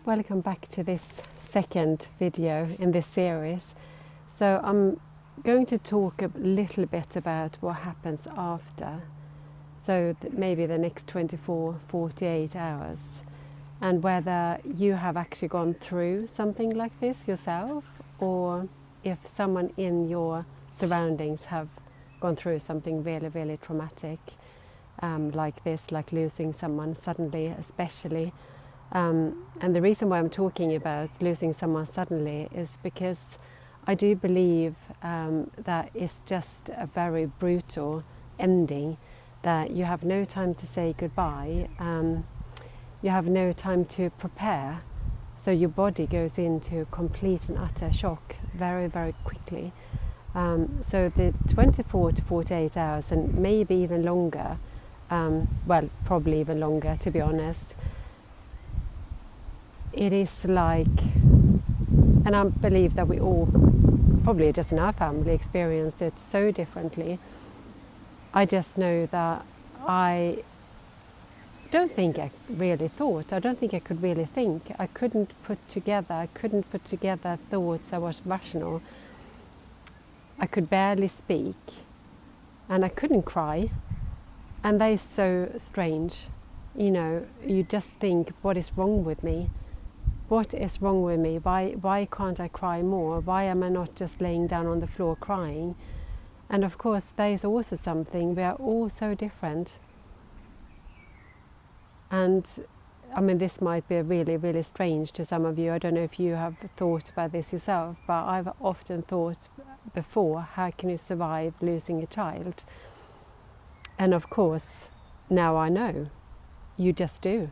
Welcome back to this second video in this series. So I'm going to talk a little bit about what happens after, so maybe the next 24-48 hours, and whether you have actually gone through something like this yourself, or if someone in your surroundings have gone through something really traumatic like this, like losing someone suddenly especially. And the reason why I'm talking about losing someone suddenly is because I do believe that it's just a very brutal ending, that you have no time to say goodbye, you have no time to prepare, so your body goes into complete and utter shock very quickly. So the 24 to 48 hours, and maybe even longer, well, probably even longer to be honest, it is like, and I believe that we all, probably just in our family, experienced it so differently. I just know that I don't think I really thought, I don't think I could really think. I couldn't put together thoughts that was rational. I could barely speak, and I couldn't cry. And that is so strange. You know, you just think, what is wrong with me? What is wrong with me? Why can't I cry more? Why am I not just laying down on the floor crying? And of course, there is also something, we are all so different. And I mean, this might be really strange to some of you. I don't know if you have thought about this yourself, but I've often thought before, how can you survive losing a child? And of course, now I know, you just do.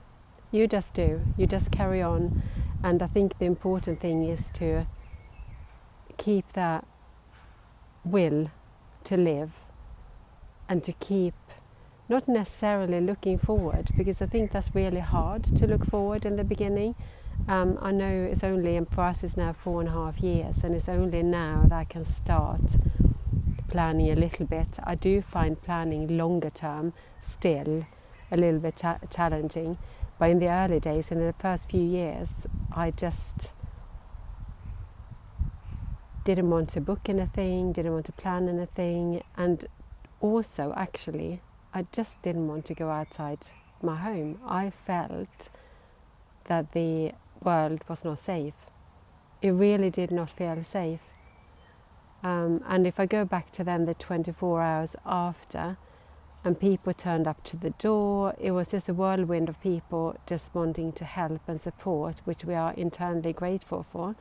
You just do. You just carry on. And I think the important thing is to keep that will to live, and to keep not necessarily looking forward, because I think that's really hard to look forward in the beginning. I know it's only, and for us it's now 4.5 years, and it's only now that I can start planning a little bit. I do find planning longer term still a little bit challenging. But in the early days, in the first few years, I just didn't want to book anything, didn't want to plan anything, and also actually I just didn't want to go outside my home. I felt that the world was not safe. It really did not feel safe. And if I go back to then the 24 hours after, and people turned up to the door, it was just a whirlwind of people just wanting to help and support, which we are internally grateful for.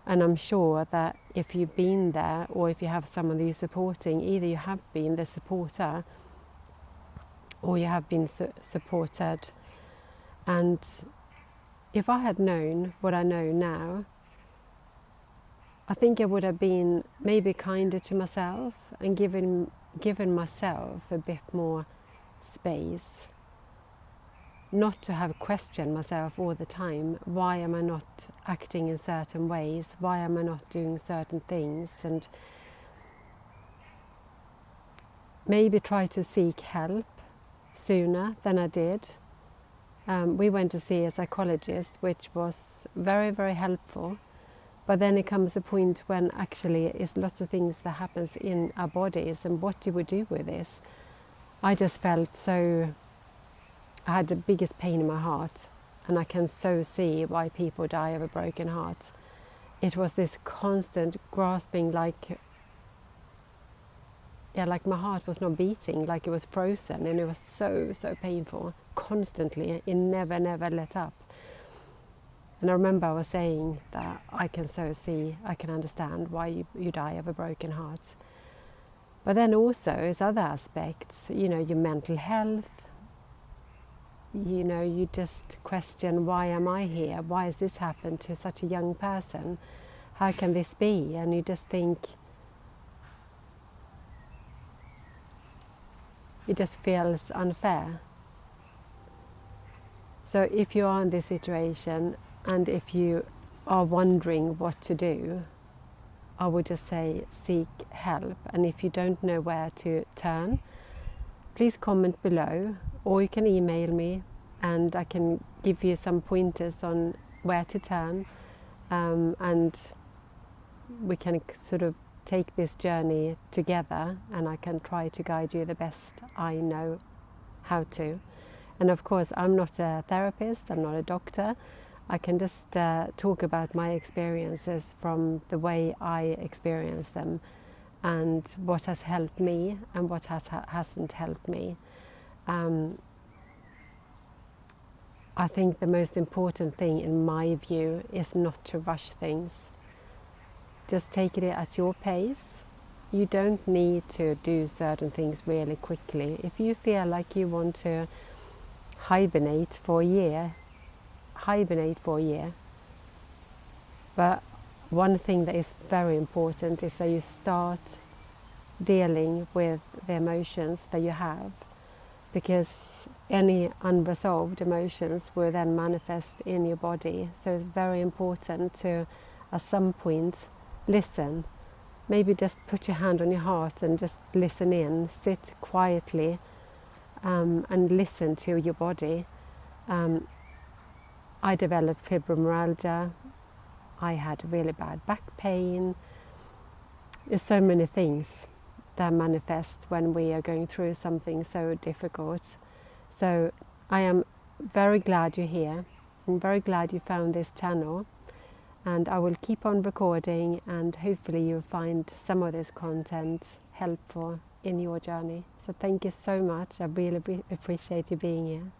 And I'm sure that if you've been there, or if you have someone that you're supporting, either you have been the supporter or you have been supported. And if I had known what I know now, I think I would have been maybe kinder to myself and given myself a bit more space, not to have questioned myself all the time. Why am I not acting in certain ways? Why am I not doing certain things? And maybe try to seek help sooner than I did. We went to see a psychologist, which was very helpful. But then it comes a point when actually it's lots of things that happens in our bodies, and what do we do with this? I just felt so, I had the biggest pain in my heart, and I can so see why people die of a broken heart. It was this constant grasping, like my heart was not beating, like it was frozen, and it was so painful, constantly. It never let up. And I remember I was saying that I can so see, I can understand why you die of a broken heart. But then also it's other aspects, you know, your mental health. You know, you just question, why am I here? Why has this happened to such a young person? How can this be? And you just think, it just feels unfair. So if you are in this situation, and if you are wondering what to do, I would just say seek help. And if you don't know where to turn, please comment below, or you can email me and I can give you some pointers on where to turn, and we can sort of take this journey together, and I can try to guide you the best I know how to. And of course, I'm not a therapist, I'm not a doctor. I can just talk about my experiences from the way I experience them, and what has helped me and what hasn't helped me. I think the most important thing in my view is not to rush things. Just take it at your pace. You don't need to do certain things really quickly. If you feel like you want to hibernate for a year, hibernate for a year. But one thing that is very important is that you start dealing with the emotions that you have, because any unresolved emotions will then manifest in your body. So it's very important to, at some point, listen. Maybe just put your hand on your heart and just listen in, sit quietly, and listen to your body. I developed fibromyalgia. I had really bad back pain. There's so many things that manifest when we are going through something so difficult. So I am very glad you're here. I'm very glad you found this channel, and I will keep on recording, and hopefully you'll find some of this content helpful in your journey. So thank you so much. I really appreciate you being here.